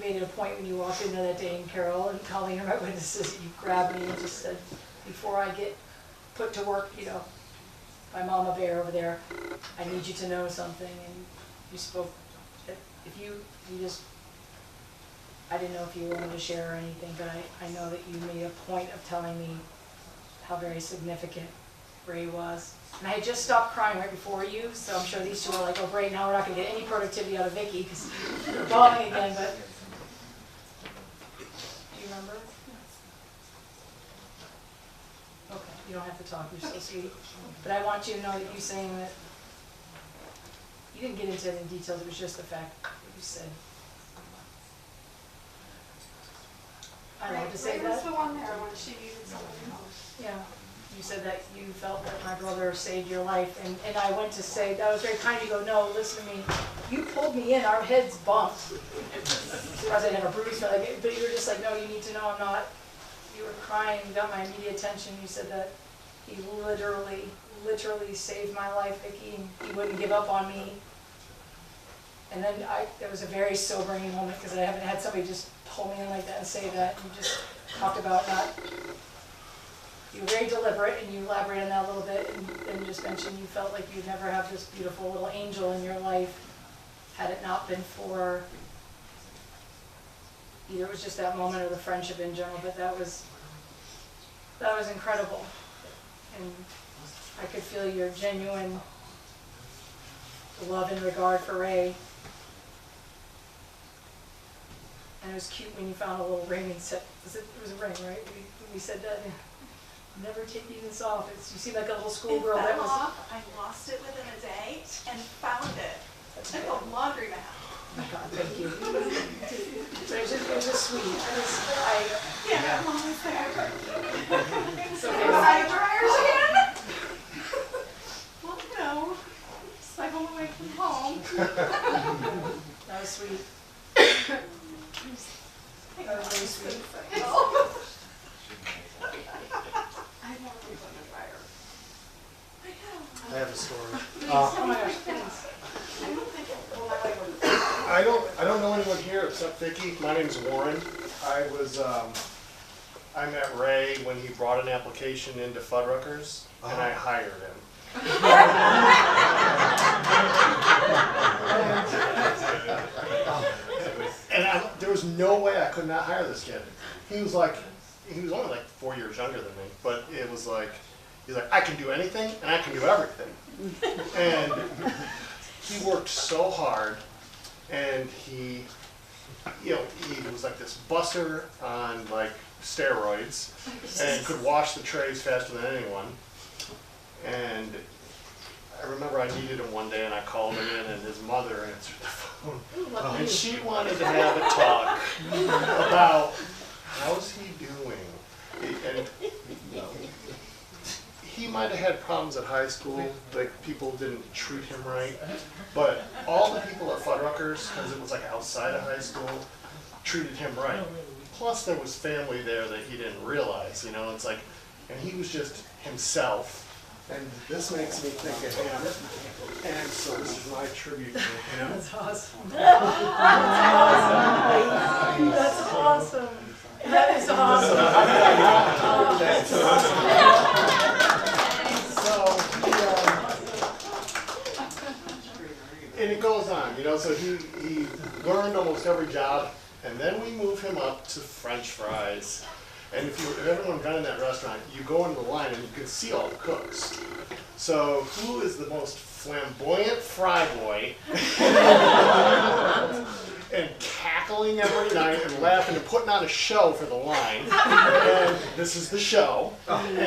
made it a point when you walked in there that day, and Carol and Colleen are my witnesses, you grabbed me and just said, before I get put to work, you know, by Mama Bear over there, I need you to know something, and you spoke, if you just, I didn't know if you wanted to share or anything, but I know that you made a point of telling me how very significant Ray was. And I had just stopped crying right before you, so I'm sure these two are like, oh great, now we're not gonna get any productivity out of Vicky, because you're bawling again, but. Do you remember? Okay, you don't have to talk, you're so sweet. But I want you to know that you saying that, you didn't get into any details, it was just the fact that you said. I don't know what to say Ray that. was the one there when she needed somebody else. Yeah, you said that you felt that my brother saved your life, and I went to say, that was very kind of you, go, no, listen to me, you pulled me in, our heads bumped. Surprised I didn't have a bruise, but you were just like, no, you need to know I'm not, you were crying, you got my immediate attention, you said that he literally saved my life, Vicky, and he wouldn't give up on me. And then it was a very sobering moment, because I haven't had somebody just pull me in like that and say that. You just talked about not, you were very deliberate, and you elaborated on that a little bit, and just mentioned you felt like you'd never have this beautiful little angel in your life had it not been for, either it was just that moment or the friendship in general, but that was incredible. And I could feel your genuine love and regard for Ray. And it was cute when you found a little ring and said, it was a ring, right? We said that, never taking this off. You seem like a little schoolgirl that was. I lost it within a day and found it. That's Took good. a laundry mat. Oh my God, thank you. But it was just sweet. Yeah, Mom was there. It's okay. Side dryers again? Well, you know, cycle away from home. That was sweet. That was really sweet. I want to put in the dryer. I have a story. Oh my gosh, please. I don't know anyone here except Vicky. My name's Warren. I met Ray when he brought an application into Fuddruckers, and I hired him. And there was no way I could not hire this kid. He was only like 4 years younger than me, but it was like, he's like, I can do anything and I can do everything. And he worked so hard, and he was like this busser on like steroids, and could wash the trays faster than anyone. And I remember I needed him one day, and I called him in, and his mother answered the phone, and she wanted to have a talk about how's he doing. And he might have had problems at high school, like people didn't treat him right, but all the people at Fuddruckers, because it was like outside of high school, treated him right. Plus there was family there that he didn't realize, you know, it's like, and he was just himself. And this makes me think of him, and so this is my tribute to him. That's awesome. That's awesome. That is awesome. That's awesome. And it goes on, you know, so he learned almost every job, and then we move him up to French fries. And if everyone been in that restaurant, you go into the line and you can see all the cooks. So who is the most flamboyant fry boy and cackling every night and laughing and putting on a show for the line? And this is the show, and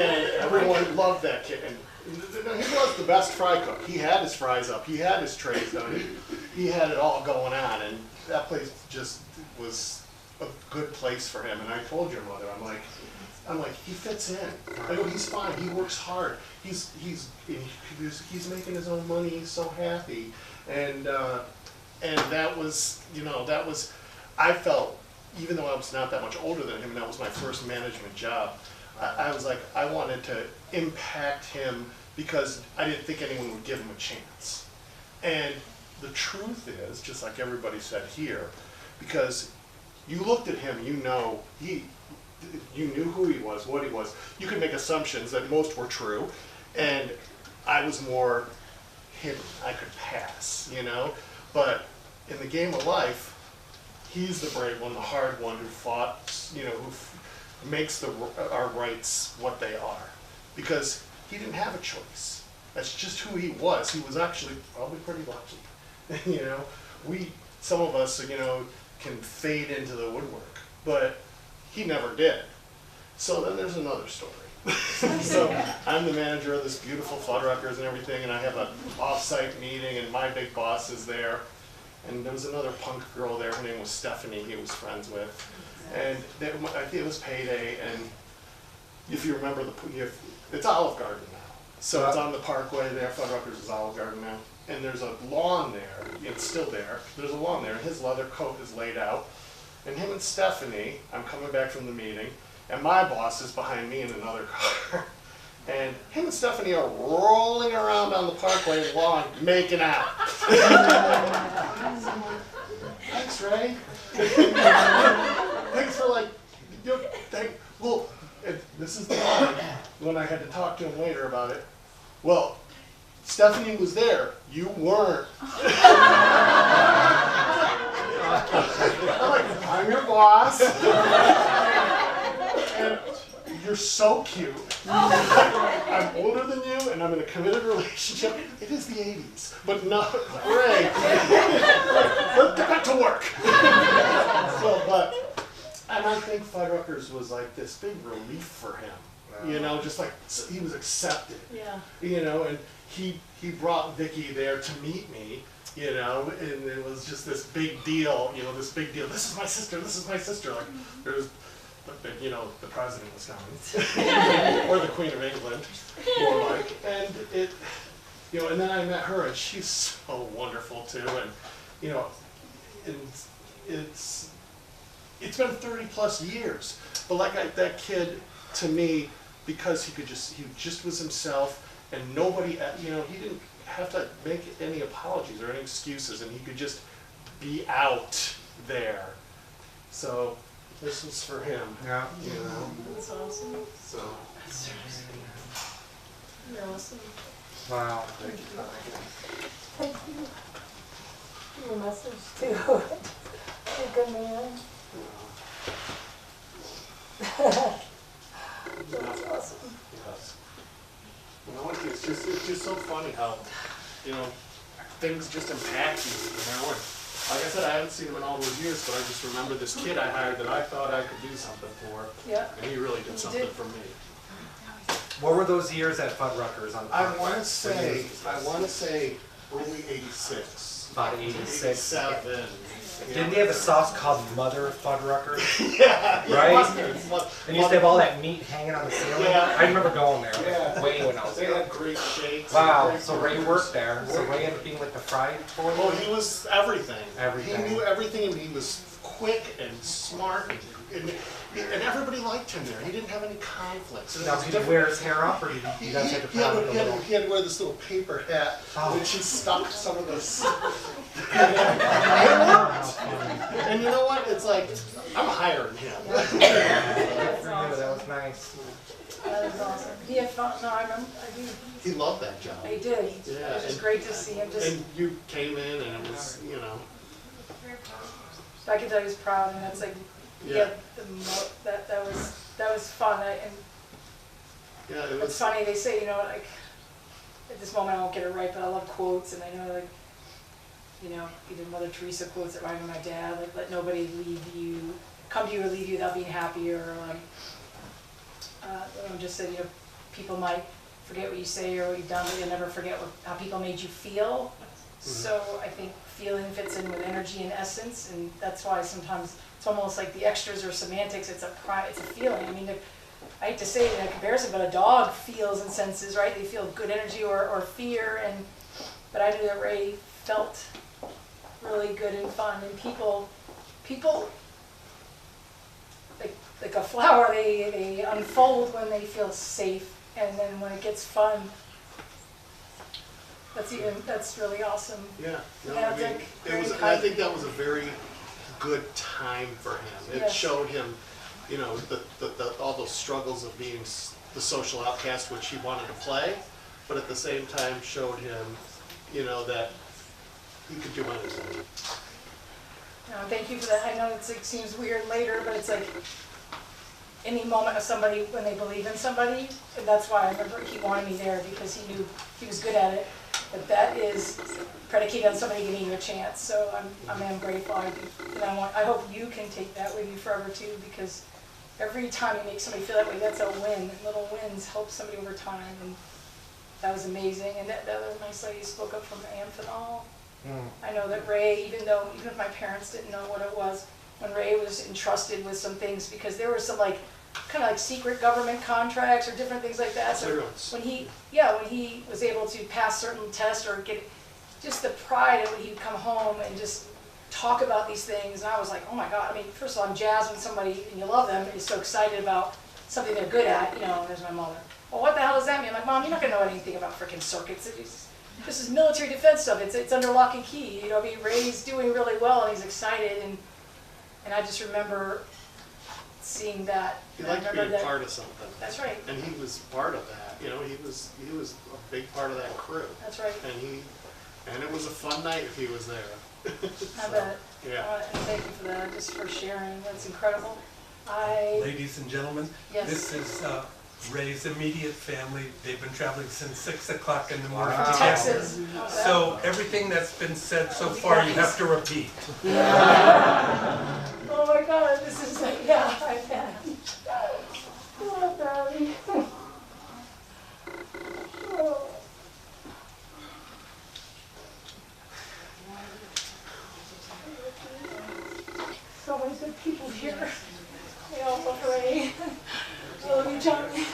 everyone loved that kid. And he was the best fry cook. He had his fries up, he had his trays done, he had it all going on, and that place just was a good place for him. And I told your mother, I'm like, he fits in. I go, he's fine. He works hard. He's making his own money. He's so happy. And that was, I felt, even though I was not that much older than him, and that was my first management job, I was like, I wanted to impact him because I didn't think anyone would give him a chance. And the truth is, just like everybody said here, because you looked at him, you knew who he was, what he was. You could make assumptions that most were true, and I was more hidden. I could pass, But in the game of life, he's the brave one, the hard one who fought, who makes our rights what they are. Because he didn't have a choice. That's just who he was. He was actually probably pretty lucky. Some of us, can fade into the woodwork, but he never did. So then there's another story. So I'm the manager of this beautiful Fuddruckers and everything, and I have an off-site meeting, and my big boss is there. And there was another punk girl there, her name was Stephanie, he was friends with. And I think it was payday, and if you remember, it's Olive Garden now. So it's on the parkway there, Fuddruckers is Olive Garden now. And there's a lawn there, it's still there, there's a lawn there, and his leather coat is laid out. And him and Stephanie, I'm coming back from the meeting, and my boss is behind me in another car. And him and Stephanie are rolling around on the parkway lawn, making out. Thanks, Ray. Thanks for well, this is the line when I had to talk to him later about it. Well, Stephanie was there. You weren't. I'm your boss. And you're so cute. I'm older than you, and I'm in a committed relationship. It is the 80s, but no, Ray. Let's get back to work. And I think Fuddruckers was like this big relief for him. Just like he was accepted. Yeah. And he brought Vicky there to meet me. And it was just this big deal. This big deal. This is my sister. This is my sister. Like there's. The president was coming, or the Queen of England, more like, and and then I met her, and she's so wonderful too, and it's been 30 plus years, but that kid, to me, because he just was himself, and nobody, he didn't have to make any apologies or any excuses, and he could just be out there, so. This was for him. Yeah. That's awesome. So. You're awesome. Wow. Thank you. Thank you. Your message too. You're a good man. That's awesome. Yes. It's just so funny how, things just impact you, and like I said, I haven't seen him in all those years, but I just remember this kid I hired that I thought I could do something for. Yeah. And he really did something for me. What were those years at Fuddruckers on? I want to say early 86. About 86. 87. Didn't they have a sauce called Mother Fuddruckers? Yeah. Right? And used to have all that meat hanging on the ceiling. Yeah. I remember going there. Yeah. Way when I was They young. had great shakes. Wow. So Ray worked there. So Ray ended up being like the fried boy. Well, he was everything. Everything. He knew everything, and he was quick and smart, and everybody liked him there. He didn't have any conflicts. Now, did he wear his hair up, or did you guys have to put on a little? He had to wear this little paper hat, which he stuck some of this. And you know what? It's like, I'm hiring him. Good for you. That was nice. That is awesome. He had fun. No, I remember. I do. He loved that job. He did. Yeah, It was just great to see him. And you came in, and it was, I can tell he was proud, and that's like, Yeah. that was fun. Yeah, it It's was. funny, they say, like, at this moment I won't get it right, but I love quotes, and I know, like, either Mother Teresa quotes that rhyme with my dad, like, let nobody come to you or leave you without being happy, or, just said, people might forget what you say or what you've done, but you'll never forget how people made you feel. Mm-hmm. So I think feeling fits in with energy and essence, and that's why sometimes it's almost like the extras are semantics, it's a feeling. I mean, I hate to say it in a comparison, but a dog feels and senses, right? They feel good energy or fear, but I knew that Ray felt really good and fun, and people like a flower, they unfold when they feel safe, and then when it gets fun, that's really awesome. Yeah. No, Yeah, I mean, it's like it was. very I think that was a very good time for him. It Yes. showed him, you know, all those struggles of being the social outcast, which he wanted to play, but at the same time showed him, you know, that he could do anything. No, thank you for that. I know it seems weird later, but it's like any moment of somebody when they believe in somebody, and that's why I remember he wanted me there because he knew he was good at it. But that is predicated on somebody giving you a chance. So I'm grateful. And I hope you can take that with you forever too, because every time you make somebody feel that way, that's a win. And little wins help somebody over time, and that was amazing. And that other nice lady spoke up from Amphenol. I know that Ray, even if my parents didn't know what it was, when Ray was entrusted with some things, because there were some kind of like secret government contracts or different things like that. So when he was able to pass certain tests or get just the pride of when he'd come home and just talk about these things, and I was like, oh my God. I mean, first of all, I'm jazzed when somebody, and you love them, is so excited about something they're good at. You know, there's my mother. Well, what the hell does that mean? I'm like, Mom, you're not gonna know anything about freaking circuits. This is military defense stuff. It's under lock and key. You know, I mean, Ray's doing really well and he's excited, and I just remember seeing that. He liked being part of something. That's right. And he was part of that. You know, he was a big part of that crew. That's right. And it was a fun night if he was there. I bet. Yeah. And thank you for that, just for sharing. That's incredible. Ladies and gentlemen, Yes. this is Ray's immediate family. They've been traveling since 6 o'clock in the morning. From to Texas. So everything that's been said so far, you have to repeat. Oh my God, this is yeah, I bet. Oh, darling. Oh. So many good people here. They all love Ray. I love you, Johnny.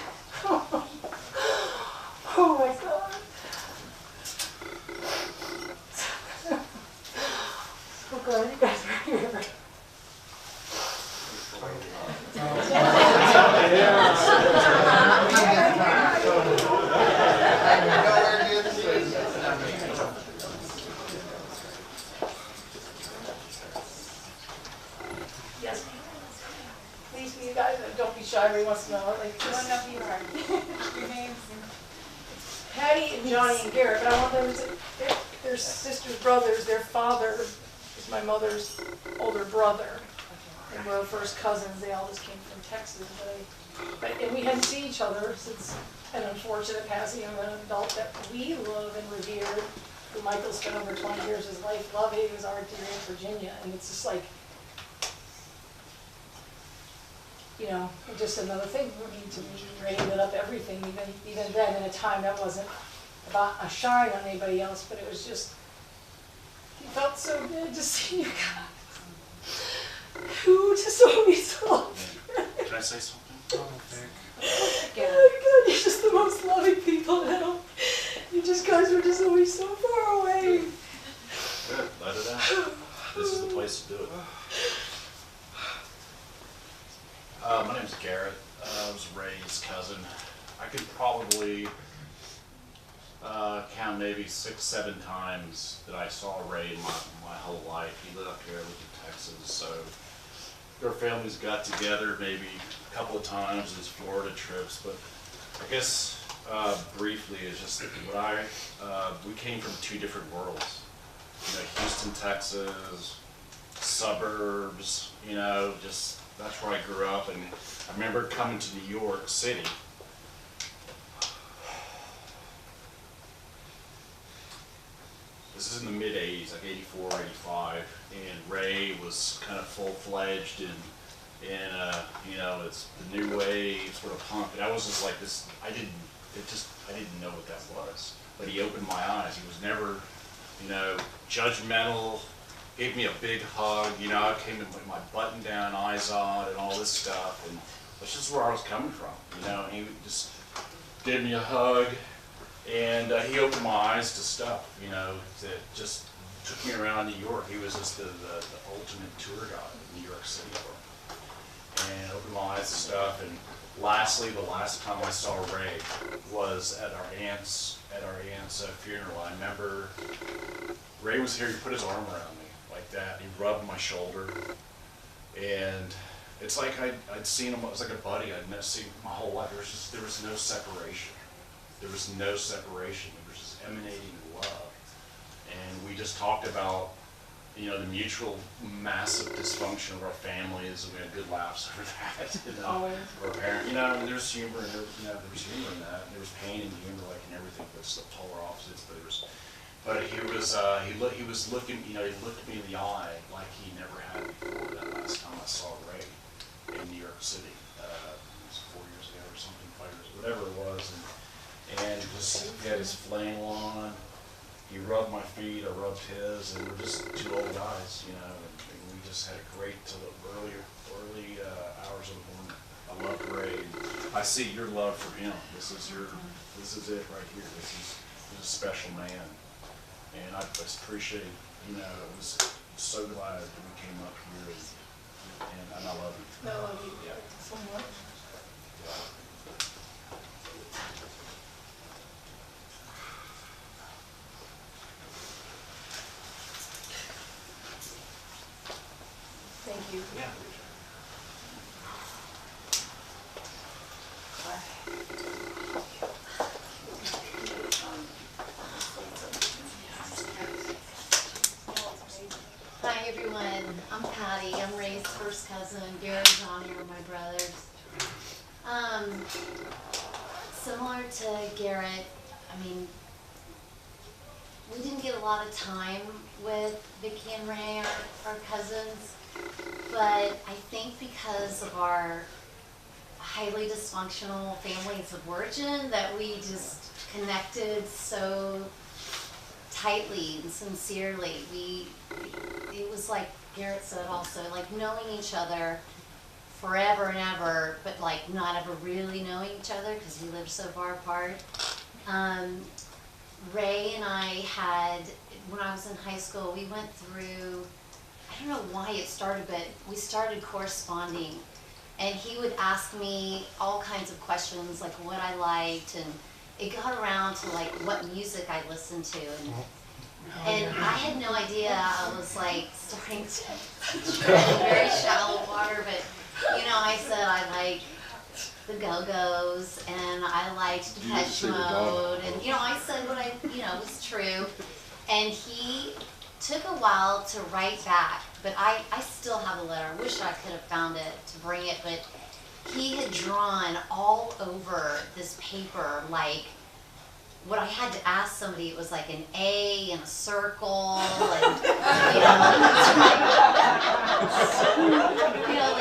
Oh my God. So glad you guys are here. Yes. Please, you guys, don't be shy every once in a while. Like, Your names. Patty and Johnny and Garrett, but I want them to, they're sisters, brothers. Their father is my mother's older brother. And we're first cousins. They all just came from Texas. And we hadn't seen each other since an unfortunate passing of an adult that we love and revere, who Michael spent over 20 years of his life loving. He was our dear in Virginia. And it's just like, you know, just another thing. To me, Ray lit up everything, even then, in a time that wasn't about a shine on anybody else, but it was just, it felt so good to see you guys. Who just always loved you. Can I say something? Oh, Vic. Oh my God, you're just the most loving people now. You just guys were just always so far away. Good, let it out. This is the place to do it. My name's Garrett. I was Ray's cousin. I could probably count maybe 6, 7 times that I saw Ray in my whole life. He lived up here, I lived in Texas, so their families got together maybe a couple of times in his Florida trips, but I guess briefly is just what we came from 2 different worlds. You know, Houston, Texas, suburbs, you know, just that's where I grew up, and I remember coming to New York City. This is in the mid-'80s, like 84, 85, and Ray was kind of full-fledged in you know, it's the new wave sort of punk, and I was just like this, I didn't know what that was, but he opened my eyes. He was never, you know, judgmental, gave me a big hug, you know, I came in with my button down, eyes on, and all this stuff, and that's just where I was coming from, you know, and he just gave me a hug, and he opened my eyes to stuff, you know, that just took me around New York. He was just the ultimate tour guide in New York City for me, and opened my eyes to stuff. And lastly, the last time I saw Ray was at our aunt's funeral. I remember Ray was here. He put his arm around me, like like that. He rubbed my shoulder, and it's like I'd seen him. It was like a buddy I'd never seen my whole life. There was no separation. There was no separation. There was just emanating love, and we just talked about, you know, the mutual massive dysfunction of our families, and we had good laughs over that. You know, Always. or a parent, you know, and there's humor, and there was humor in that. And there was pain and humor, like in everything, but it's the polar opposites. But he was looking, you know, he looked me in the eye like he never had before. That last time I saw Ray in New York City, it was 4 years ago or something, 5 years, whatever it was, and just he had his flannel on. He rubbed my feet, I rubbed his, and we're just two old guys, you know, and we just had a great till the early hours of the morning. I loved Ray. And I see your love for him. This is it right here. This is a special man, and I just appreciate, you know, I was so glad that we came up here, and I love you. I love you Yeah. so much. Thank you. Yeah. Hi everyone, I'm Patty. I'm Ray's first cousin. Gary and Johnny are my brothers. Similar to Garrett, I mean, we didn't get a lot of time with Vicky and Ray, our cousins, but I think because of our highly dysfunctional families of origin that we just connected so tightly and sincerely. It was like Garrett said also, like knowing each other forever and ever, but like not ever really knowing each other because we lived so far apart. Ray and I had, when I was in high school, we went through, I don't know why it started, but we started corresponding. And he would ask me all kinds of questions, like what I liked, and it got around to like what music I listened to. And I had no idea I was like starting to tread in very shallow water, but you know, I said I like the Go-Go's and I liked Depeche Mode, and you know, I said what I, you know, was true. And he took a while to write back, but I still have a letter. I wish I could have found it to bring it, but he had drawn all over this paper, like what I had to ask somebody, it was like an A and a circle, and you know,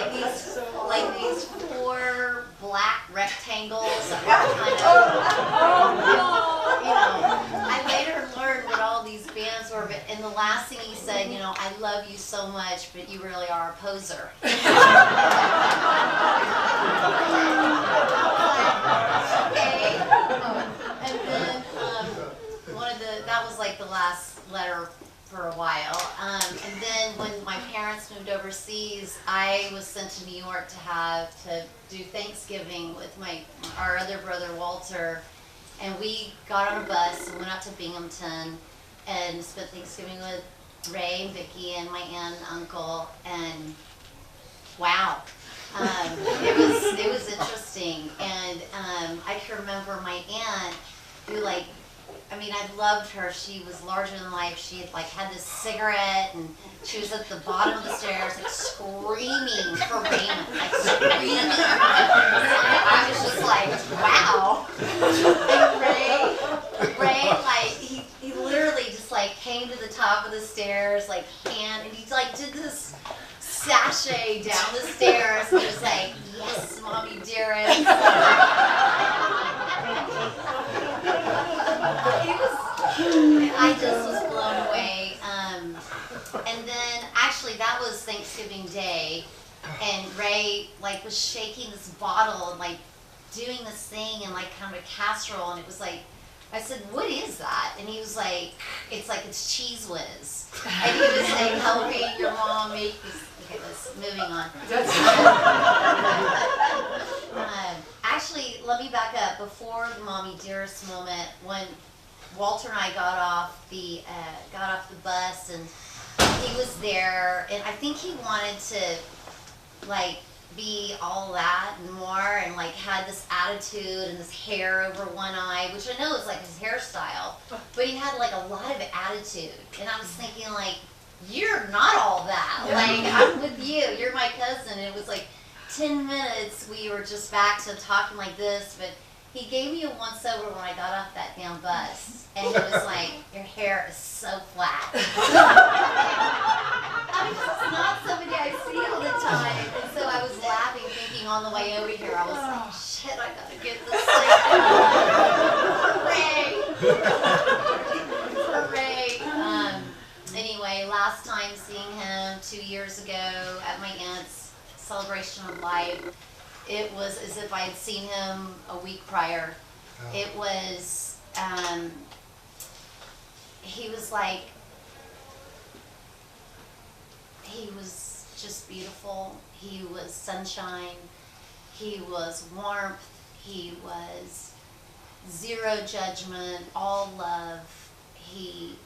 like these 4 black rectangles that were kind of, you know. I later learned what all these bands were, but and the last thing he said, you know, I love you so much, but you really are a poser. Okay. And then that was like the last letter for a while. And then when my parents moved overseas, I was sent to New York to do Thanksgiving with our other brother Walter. And we got on a bus and went out to Binghamton and spent Thanksgiving with Ray and Vicky and my aunt and uncle. And wow, it was interesting. And I can remember my aunt who I loved her. She was larger than life. She had this cigarette, and she was at the bottom of the stairs, screaming for Raymond, screaming. I was just like, wow. And Ray, he literally just came to the top of the stairs, and he did this sashay down the stairs. He was like, yes, mommy dearest. I just was blown away. And then actually that was Thanksgiving Day, and Ray was shaking this bottle and doing this thing in kind of a casserole, and it was I said, what is that? And he was like, it's Cheese Whiz. And he was helping your mom make this. Okay, moving on. Actually, let me back up. Before the mommy dearest moment, when Walter and I got off the bus, and he he was there, and I think he wanted to, like, be all that and more, and like had this attitude and this hair over one eye, which I know is like his hairstyle, but he had like a lot of attitude, and I was thinking like, you're not all that. Like, I'm with you. You're my cousin. And it was like 10 minutes we were just back to talking like this, but he gave me a once over when I got off that damn bus, and he was like, your hair is so flat. I mean, this is not somebody I see all the time, and so I was laughing, thinking on the way over here, I was like, shit, I gotta get this thing. Hooray! Hooray! Anyway, last time seeing him 2 years ago at my aunt's celebration of life, it was as if I had seen him a week prior. It was, he was like, he was just beautiful. He was sunshine. He was warmth. He was zero judgment, all love. He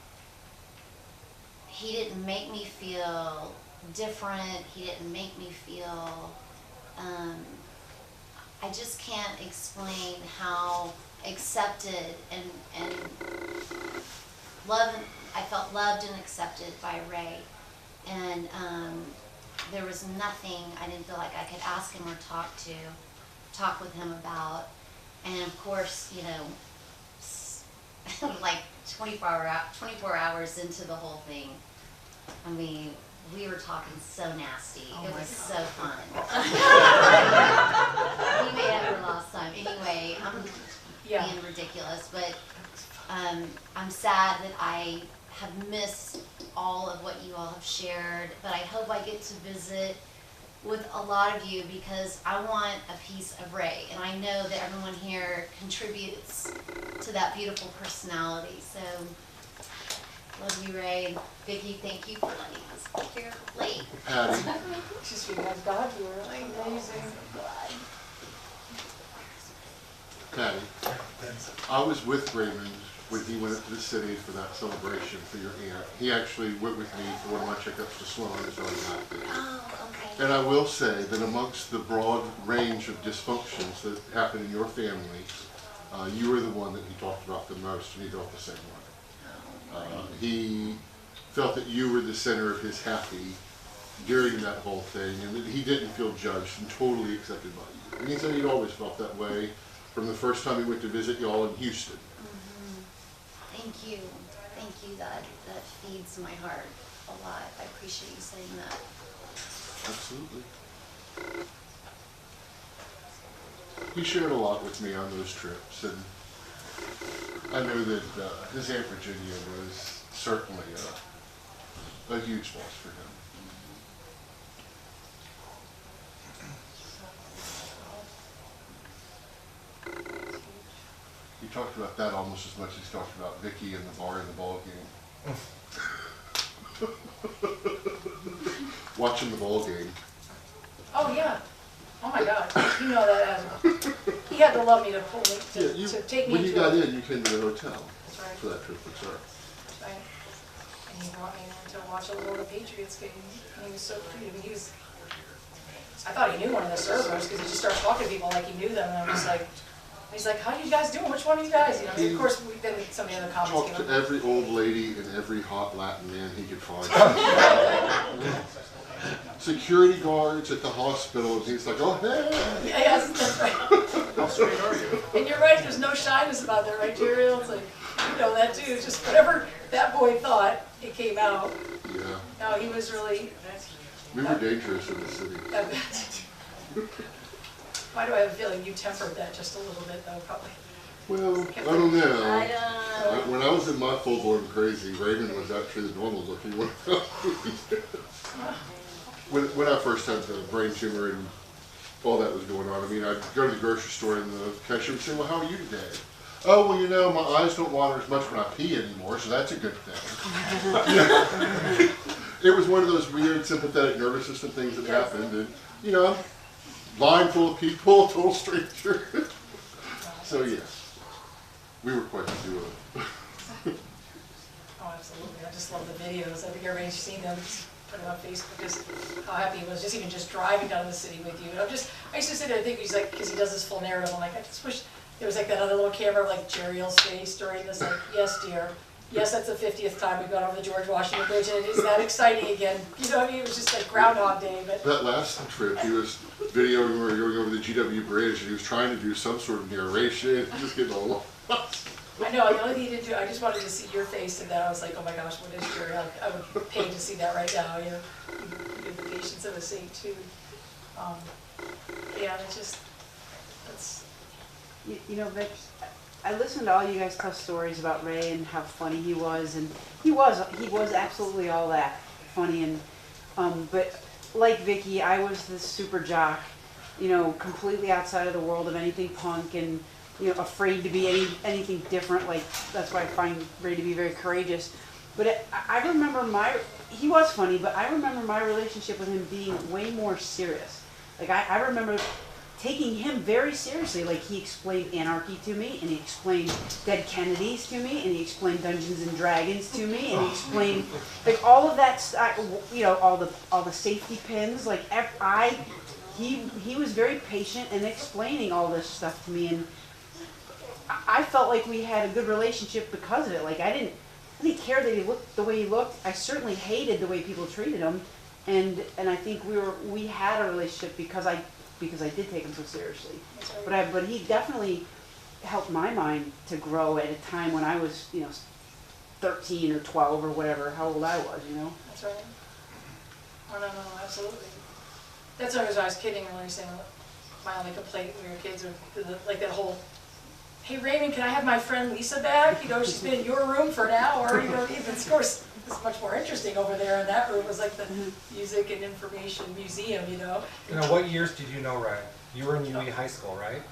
didn't make me feel different. He didn't make me feel, I just can't explain how accepted and loved, I felt loved and accepted by Ray. And there was nothing I didn't feel like I could ask him or talk with him about. And of course, you know, like 24 hours into the whole thing, I mean, we were talking so nasty. It was so fun. We made up for last time. Anyway, I'm being ridiculous, but I'm sad that I have missed all of what you all have shared, but I hope I get to visit with a lot of you because I want a piece of Ray, and I know that everyone here contributes to that beautiful personality. So, love you, Ray, and Vicki, thank you for letting us be here late. Patty, Just you guys got here, amazing. Patty, I was with Raymond when he went up to the city for that celebration for your aunt. He actually went with me for one of my checkups to Sloan as well as that. Oh, okay. And I will say that amongst the broad range of dysfunctions that happened in your family, you were the one that he talked about the most, and he felt the same way. He felt that you were the center of his happy during that whole thing, and that he didn't feel judged and totally accepted by you. And he said he'd always felt that way from the first time he went to visit y'all in Houston. Thank you. Thank you. That feeds my heart a lot. I appreciate you saying that. Absolutely. He shared a lot with me on those trips, and I know that his Aunt Virginia was certainly a huge loss for him. He talked about that almost as much as he talked about Vicki and the bar and the ball game. Watching the ball game. Oh, yeah. Oh, my God. You know that. He had to love me to pull me, to take me when into you got in, you came to the hotel That's right. for that trip. That's right. Right. And he brought me to watch a little of the Patriots game. And he was so cute. I mean, I thought he knew one of the servers because he just started talking to people like he knew them. And I was like, he's like, how you guys doing? Which one are you guys? You know, of course, then some of the other comments Talked came to up. every old lady and every hot Latin man he could find. Security guards at the hospital, and he's like, oh, hey. Yes, that's right. How sweet are you? And you're right, there's no shyness about that, right, Jerry? It's like, you know that too. It's just whatever that boy thought, it came out. Yeah. No, he was really. We were dangerous in the city. Why do I have a feeling you tempered that just a little bit, though, probably? Well, I don't know. I don't. When I was in my full-blown crazy, Raymond was actually the normal-looking one. When I first had the brain tumor and all that was going on, I mean, I'd go to the grocery store and the cashier would say, well, how are you today? Oh, well, you know, my eyes don't water as much when I pee anymore, so that's a good thing. It was one of those weird sympathetic nervous system things that happened, and, you know, line full of people, total stranger. So, yes, we were quite the duo. Oh, absolutely. absolutely. I just love the videos. I think everybody's seen them, put them on Facebook, just how happy he was, just driving down to the city with you. And I used to sit there and think, he's like, because he does this full narrative, I'm like, I just wish there was like that other little camera of like Jerry's face during this, like, yes, dear. Yes, that's the 50th time we've gone over the George Washington Bridge, and it is that exciting again. You know what I mean? It was just like Groundhog Day, but. That last trip, he was videoing when we were going over the GW Bridge, and he was trying to do some sort of narration, and just getting all lost. I know, the only thing he didn't do, I just wanted to see your face, and then I was like, oh my gosh, what is Jerry? I would pay to see that right now, you know. You have the patience of a saint, too. Yeah, it's just, that's. You know, Vic, I listened to all you guys tell stories about Ray and how funny he was, and he was absolutely all that funny, and but like Vicky, I was this super jock, you know, completely outside of the world of anything punk, and you know, afraid to be anything different. Like, that's why I find Ray to be very courageous. But I remember he was funny, but I remember my relationship with him being way more serious. Like, I remember taking him very seriously. Like, he explained anarchy to me, and he explained Dead Kennedys to me, and he explained Dungeons and Dragons to me, and he explained like all of that, you know, all the safety pins. Like, he was very patient in explaining all this stuff to me, and I felt like we had a good relationship because of it. Like, I didn't care that he looked the way he looked. I certainly hated the way people treated him, and I think we had a relationship because I did take him so seriously. But he definitely helped my mind to grow at a time when I was, you know, 13 or 12 or whatever, how old I was, you know. That's right. Oh, no, absolutely. That's what I was kidding when I was saying my only complaint when we were kids, was like that whole, hey Raymond, can I have my friend Lisa back? You know, she's been in your room for an hour. You know, of course, it's much more interesting over there in that room. It was like the music and information museum, you know. You know, what years did you know Ray? You were in UE High School, right?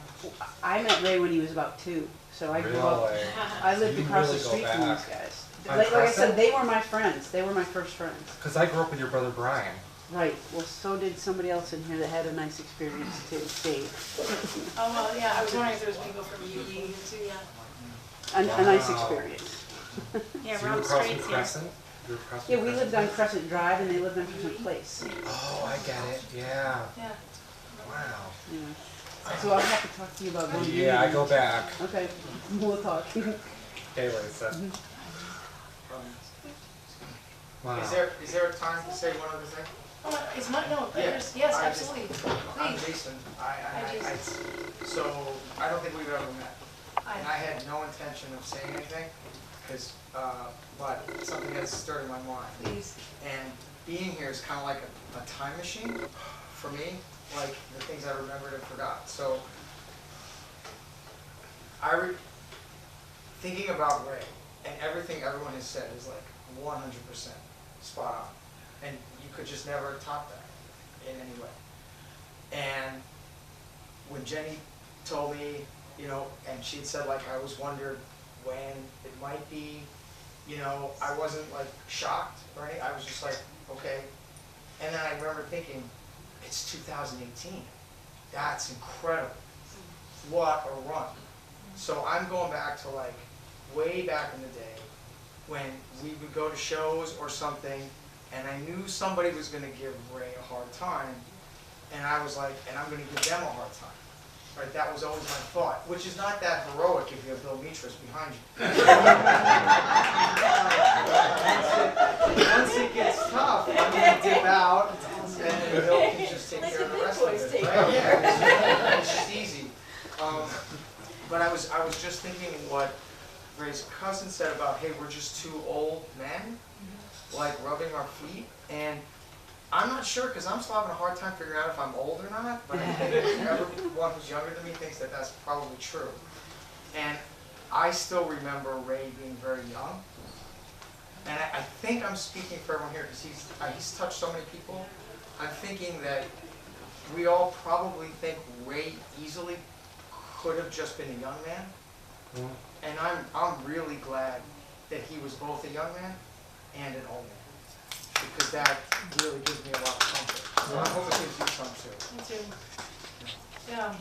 I met Ray when he was about 2, so I grew up. Really? I lived You across really the go street from back. these guys. On Like I said, Crescent? they were my friends. They were my first friends. Because I grew up with your brother Brian. Right. Well, so did somebody else in here that had a nice experience too, Dave. Oh, well, yeah, I was wondering if there was people from UE too, yeah. A nice experience. Yeah, So you were Rome across Street's from here. Crescent? You were across from Yeah, we Crescent? lived on Crescent Drive, and they lived on Crescent Place. Oh, I get it. Yeah. Yeah. Wow. Yeah. So I'll have to talk to you about going. Yeah, I go back. Okay, we'll talk. Hey, Lisa. Wow. Is there a time to say one other thing? Oh, it's my, no, Yeah, yes, I absolutely. I'm Please. Jason. Hi, Jason. So I don't think we've ever met, and I Hi. had no intention of saying anything, because but something has stirred in my mind. Please. And being here is kind of like a time machine for me, like the things I remembered and forgot. So thinking about Ray and everything everyone has said is like 100% spot on, and you could just never top that in any way. And when Jenny told me, you know, and she'd said like I was wondered when it might be, you know, I wasn't like shocked or anything. I was just like, okay. And then I remember thinking, it's 2018. That's incredible. What a run. So I'm going back to like way back in the day when we would go to shows or something, and I knew somebody was going to give Ray a hard time, and I was like, and I'm going to give them a hard time. Right? That was always my thought, which is not that heroic if you have Bill Mitras behind you. Once it gets tough, I'm going to dip out, and Bill can just take care of the rest of it. Right? Yeah, it's just easy. But I was just thinking what Ray's cousin said about, hey, we're just two old men, like rubbing our feet, and I'm not sure, because I'm still having a hard time figuring out if I'm old or not, but I think everyone who's younger than me thinks that that's probably true. And I still remember Ray being very young, and I think I'm speaking for everyone here, because he's touched so many people. I'm thinking that we all probably think Ray easily could have just been a young man, and I'm really glad that he was both a young man and an old man, because that really gives me a lot of comfort. So I hope it gives you some too. Me too. Yeah.